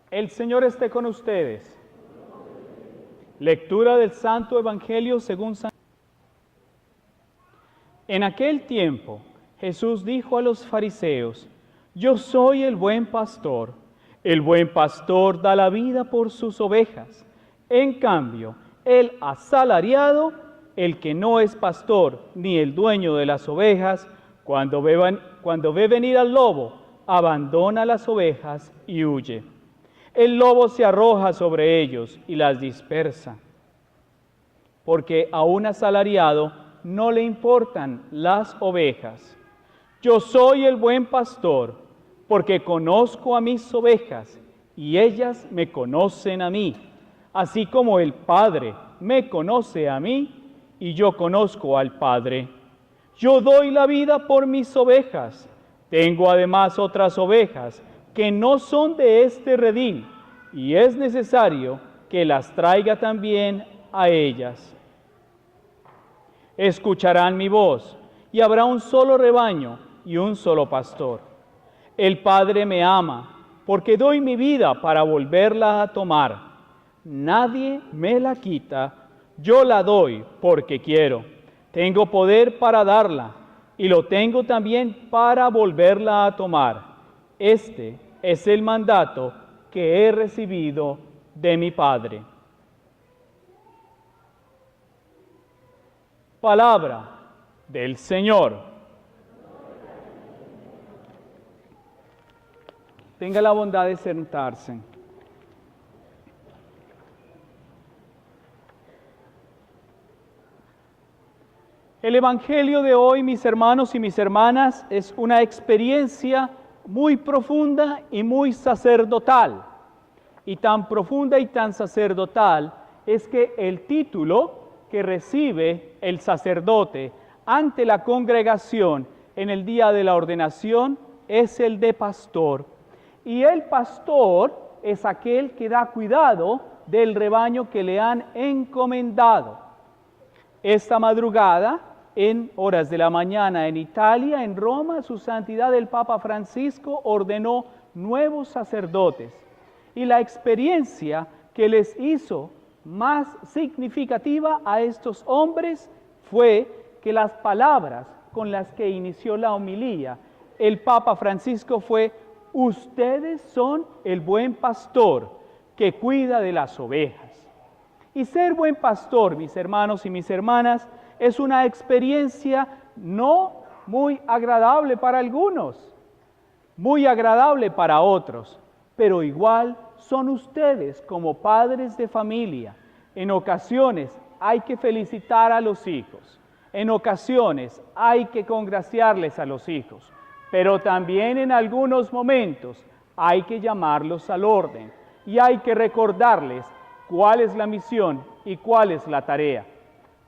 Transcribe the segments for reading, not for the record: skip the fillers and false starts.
El Señor esté con ustedes. Lectura del Santo Evangelio según San Mateo. En aquel tiempo, Jesús dijo a los fariseos: Yo soy el buen pastor. El buen pastor da la vida por sus ovejas. En cambio, el asalariado, el que no es pastor ni el dueño de las ovejas, cuando ve venir al lobo, abandona las ovejas y huye. El lobo se arroja sobre ellos y las dispersa, porque a un asalariado no le importan las ovejas. Yo soy el buen pastor, porque conozco a mis ovejas, y ellas me conocen a mí, así como el Padre me conoce a mí, y yo conozco al Padre. Yo doy la vida por mis ovejas. Tengo además otras ovejas que no son de este redil, y es necesario que las traiga también a ellas. Escucharán mi voz, y habrá un solo rebaño y un solo pastor. El Padre me ama, porque doy mi vida para volverla a tomar. Nadie me la quita, yo la doy porque quiero. Tengo poder para darla, y lo tengo también para volverla a tomar. Este es el mandato que he recibido de mi Padre. Palabra del Señor. Tenga la bondad de sentarse. El Evangelio de hoy, mis hermanos y mis hermanas, es una experiencia muy profunda y muy sacerdotal. Y tan profunda y tan sacerdotal es que el título que recibe el sacerdote ante la congregación en el día de la ordenación es el de pastor. Y el pastor es aquel que da cuidado del rebaño que le han encomendado. Esta madrugada, en horas de la mañana en Italia, en Roma, su santidad el Papa Francisco ordenó nuevos sacerdotes. Y la experiencia que les hizo más significativa a estos hombres fue que las palabras con las que inició la homilía el Papa Francisco fue: ustedes son el buen pastor que cuida de las ovejas. Y ser buen pastor, mis hermanos y mis hermanas, es una experiencia no muy agradable para algunos, muy agradable para otros, pero igual son ustedes como padres de familia. En ocasiones hay que felicitar a los hijos, en ocasiones hay que congraciarles a los hijos, pero también en algunos momentos hay que llamarlos al orden y hay que recordarles cuál es la misión y cuál es la tarea.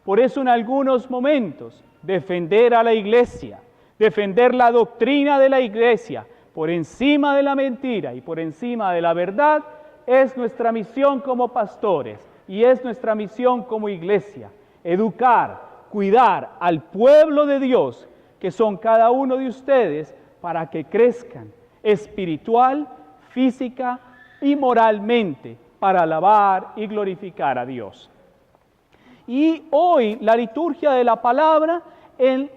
Por eso en algunos momentos defender a la iglesia, defender la doctrina de la iglesia por encima de la mentira y por encima de la verdad es nuestra misión como pastores y es nuestra misión como iglesia. Educar, cuidar al pueblo de Dios, que son cada uno de ustedes, para que crezcan espiritual, física y moralmente para alabar y glorificar a Dios. Y hoy la liturgia de la palabra, en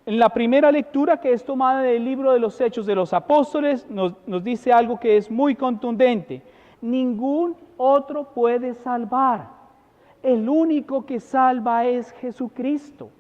la primera lectura, que es tomada del libro de los Hechos de los Apóstoles, nos dice algo que es muy contundente. Ningún otro puede salvar. El único que salva es Jesucristo.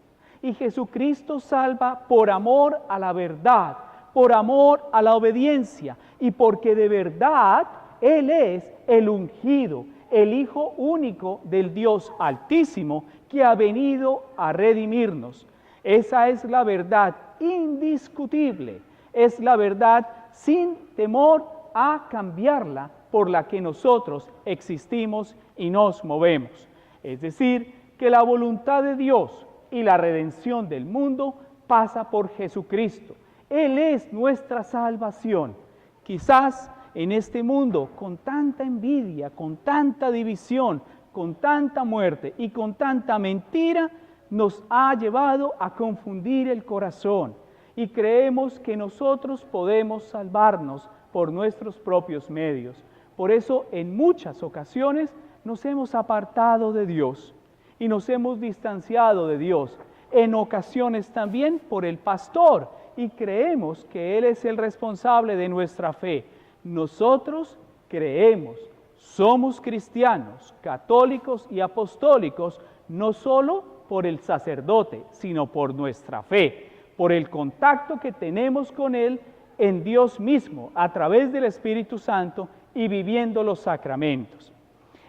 Y Jesucristo salva por amor a la verdad, por amor a la obediencia y porque de verdad Él es el ungido, el Hijo único del Dios Altísimo que ha venido a redimirnos. Esa es la verdad indiscutible, es la verdad sin temor a cambiarla, por la que nosotros existimos y nos movemos. Es decir, que la voluntad de Dios y la redención del mundo pasa por Jesucristo. Él es nuestra salvación. Quizás en este mundo, con tanta envidia, con tanta división, con tanta muerte y con tanta mentira, nos ha llevado a confundir el corazón y creemos que nosotros podemos salvarnos por nuestros propios medios, Por eso en muchas ocasiones nos hemos apartado de Dios y nos hemos distanciado de Dios. En ocasiones también por el pastor, y creemos que Él es el responsable de nuestra fe. Nosotros creemos, somos cristianos, católicos y apostólicos, no solo por el sacerdote, sino por nuestra fe, por el contacto que tenemos con Él en Dios mismo, a través del Espíritu Santo y viviendo los sacramentos.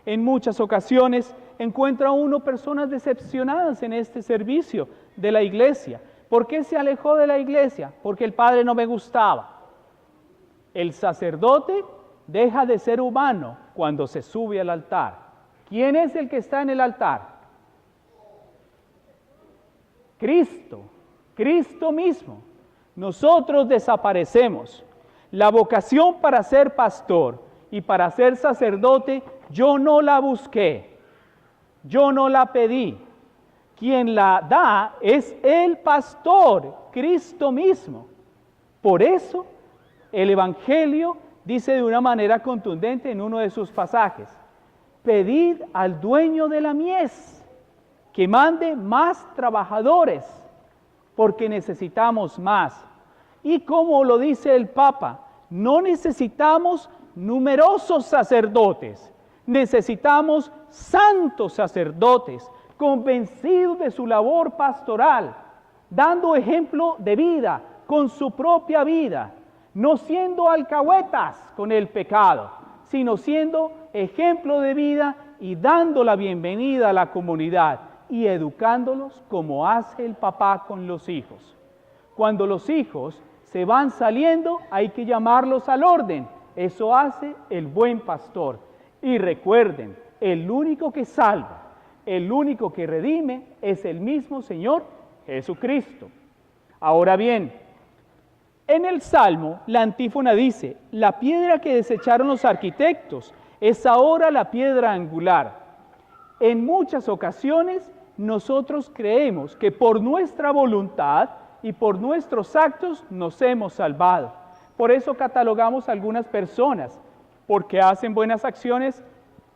En muchas ocasiones encuentra uno personas decepcionadas en este servicio de la iglesia. ¿Por qué se alejó de la iglesia? Porque el padre no me gustaba. El sacerdote deja de ser humano cuando se sube al altar. ¿Quién es el que está en el altar? Cristo, Cristo mismo. Nosotros desaparecemos. La vocación para ser pastor y para ser sacerdote, yo no la busqué, yo no la pedí. Quien la da es el pastor, Cristo mismo. Por eso, el Evangelio dice de una manera contundente en uno de sus pasajes: pedid al dueño de la mies que mande más trabajadores, porque necesitamos más. Y como lo dice el Papa, no necesitamos numerosos sacerdotes, necesitamos santos sacerdotes, convencidos de su labor pastoral, dando ejemplo de vida con su propia vida, no siendo alcahuetas con el pecado, sino siendo ejemplo de vida y dando la bienvenida a la comunidad y educándolos como hace el papá con los hijos. Cuando los hijos se van saliendo, hay que llamarlos al orden. Eso hace el buen pastor. Y recuerden, el único que salva, el único que redime es el mismo Señor Jesucristo. Ahora bien, en el Salmo, la antífona dice: la piedra que desecharon los arquitectos es ahora la piedra angular. En muchas ocasiones, nosotros creemos que por nuestra voluntad y por nuestros actos nos hemos salvado. Por eso catalogamos a algunas personas, porque hacen buenas acciones,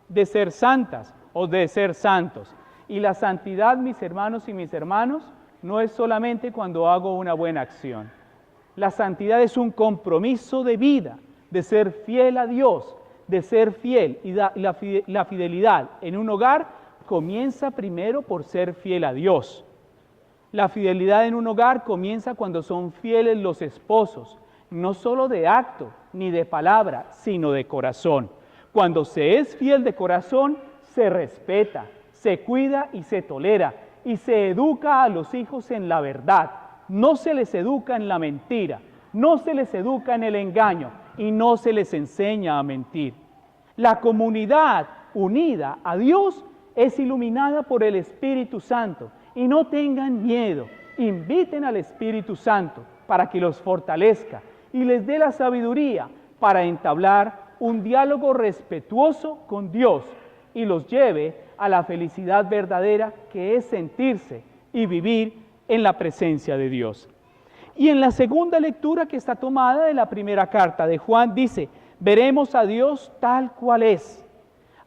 de ser santas o de ser santos. Y la santidad, mis hermanos y mis hermanas, no es solamente cuando hago una buena acción. La santidad es un compromiso de vida, de ser fiel a Dios, de ser fiel. Y la fidelidad en un hogar comienza primero por ser fiel a Dios. La fidelidad en un hogar comienza cuando son fieles los esposos, no solo de acto ni de palabra, sino de corazón. Cuando se es fiel de corazón, se respeta, se cuida y se tolera, y se educa a los hijos en la verdad. No se les educa en la mentira, no se les educa en el engaño, y no se les enseña a mentir. La comunidad unida a Dios es iluminada por el Espíritu Santo, y no tengan miedo, inviten al Espíritu Santo para que los fortalezca y les dé la sabiduría para entablar un diálogo respetuoso con Dios y los lleve a la felicidad verdadera, que es sentirse y vivir en la presencia de Dios. Y en la segunda lectura, que está tomada de la primera carta de Juan, dice: veremos a Dios tal cual es.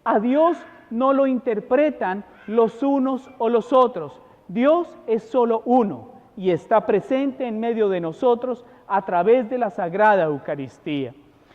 A Dios no lo interpretan los unos o los otros. Dios es solo uno y está presente en medio de nosotros a través de la Sagrada Eucaristía.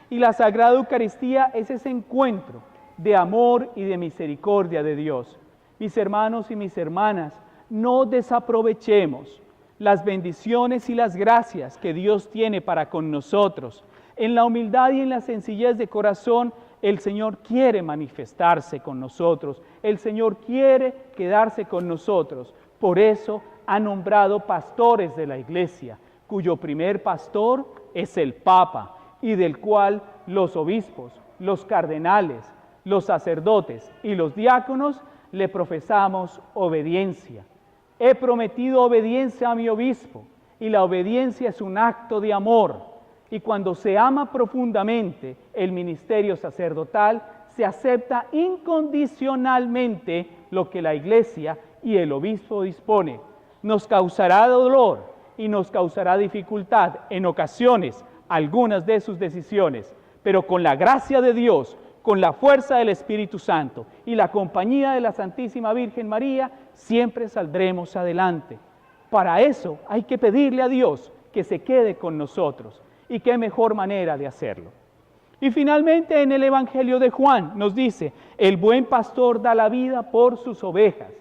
Y la Sagrada Eucaristía es ese encuentro de amor y de misericordia de Dios. Mis hermanos y mis hermanas, no desaprovechemos las bendiciones y las gracias que Dios tiene para con nosotros. En la humildad y en la sencillez de corazón, el Señor quiere manifestarse con nosotros. El Señor quiere quedarse con nosotros. Por eso ha nombrado pastores de la Iglesia, cuyo primer pastor es el Papa, y del cual los obispos, los cardenales, los sacerdotes y los diáconos le profesamos obediencia. He prometido obediencia a mi obispo, y la obediencia es un acto de amor. Y cuando se ama profundamente el ministerio sacerdotal, se acepta incondicionalmente lo que la Iglesia y el obispo dispone. Nos causará dolor y nos causará dificultad en ocasiones algunas de sus decisiones, pero con la gracia de Dios, con la fuerza del Espíritu Santo y la compañía de la Santísima Virgen María, siempre saldremos adelante. Para eso hay que pedirle a Dios que se quede con nosotros. Y qué mejor manera de hacerlo. Y finalmente en el Evangelio de Juan nos dice, el buen pastor da la vida por sus ovejas.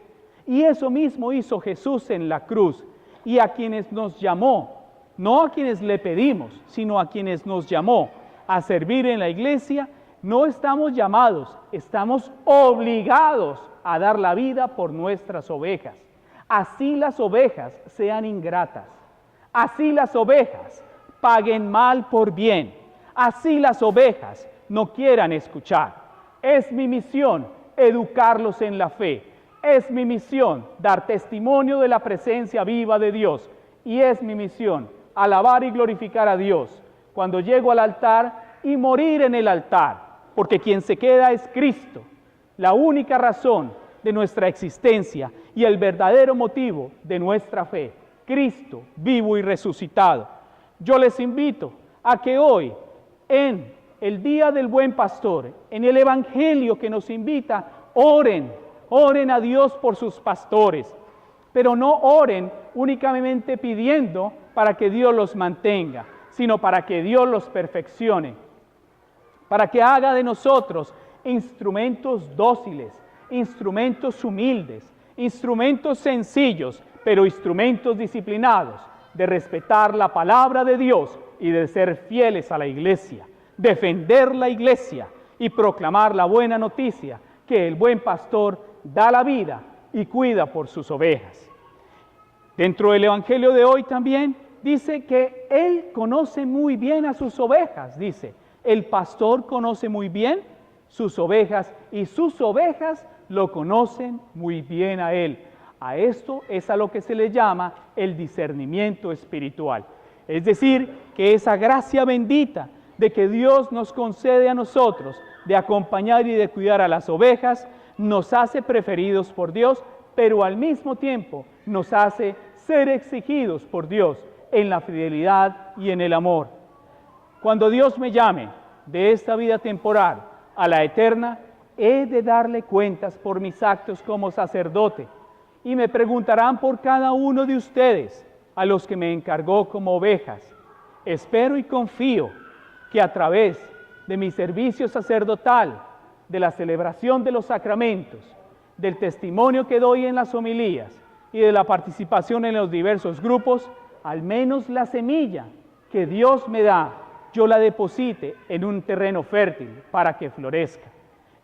Y eso mismo hizo Jesús en la cruz. Y a quienes nos llamó, no a quienes le pedimos, sino a quienes nos llamó a servir en la iglesia, no estamos llamados, estamos obligados a dar la vida por nuestras ovejas. Así las ovejas sean ingratas, así las ovejas paguen mal por bien, así las ovejas no quieran escuchar. Es mi misión educarlos en la fe, es mi misión dar testimonio de la presencia viva de Dios y es mi misión alabar y glorificar a Dios cuando llego al altar y morir en el altar, porque quien se queda es Cristo, la única razón de nuestra existencia y el verdadero motivo de nuestra fe, Cristo vivo y resucitado. Yo les invito a que hoy, en el Día del Buen Pastor, en el Evangelio que nos invita, oren a Dios por sus pastores, pero no oren únicamente pidiendo para que Dios los mantenga, sino para que Dios los perfeccione, para que haga de nosotros instrumentos dóciles, instrumentos humildes, instrumentos sencillos, pero instrumentos disciplinados, de respetar la palabra de Dios y de ser fieles a la iglesia, defender la iglesia y proclamar la buena noticia que el buen pastor da la vida y cuida por sus ovejas. Dentro del Evangelio de hoy también dice que Él conoce muy bien a sus ovejas, dice, el pastor conoce muy bien sus ovejas y sus ovejas lo conocen muy bien a Él. A esto es a lo que se le llama el discernimiento espiritual. Es decir, que esa gracia bendita de que Dios nos concede a nosotros de acompañar y de cuidar a las ovejas, nos hace preferidos por Dios, pero al mismo tiempo nos hace ser exigidos por Dios en la fidelidad y en el amor. Cuando Dios me llame de esta vida temporal a la eterna, he de darle cuentas por mis actos como sacerdote, y me preguntarán por cada uno de ustedes, a los que me encargó como ovejas. Espero y confío que a través de mi servicio sacerdotal, de la celebración de los sacramentos, del testimonio que doy en las homilías y de la participación en los diversos grupos, al menos la semilla que Dios me da, yo la deposite en un terreno fértil para que florezca.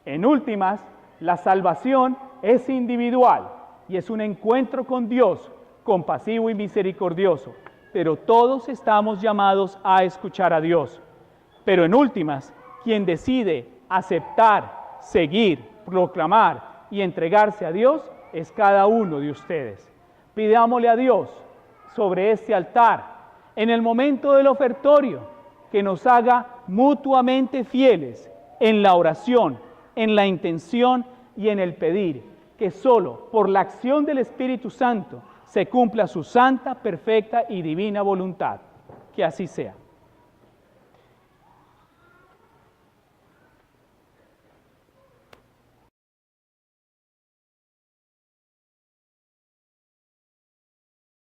En últimas, la salvación es individual y es un encuentro con Dios compasivo y misericordioso, pero todos estamos llamados a escuchar a Dios. Pero en últimas, quien decide aceptar, seguir, proclamar y entregarse a Dios es cada uno de ustedes. Pidámosle a Dios sobre este altar, en el momento del ofertorio, que nos haga mutuamente fieles en la oración, en la intención y en el pedir, que solo por la acción del Espíritu Santo se cumpla su santa, perfecta y divina voluntad. Que así sea.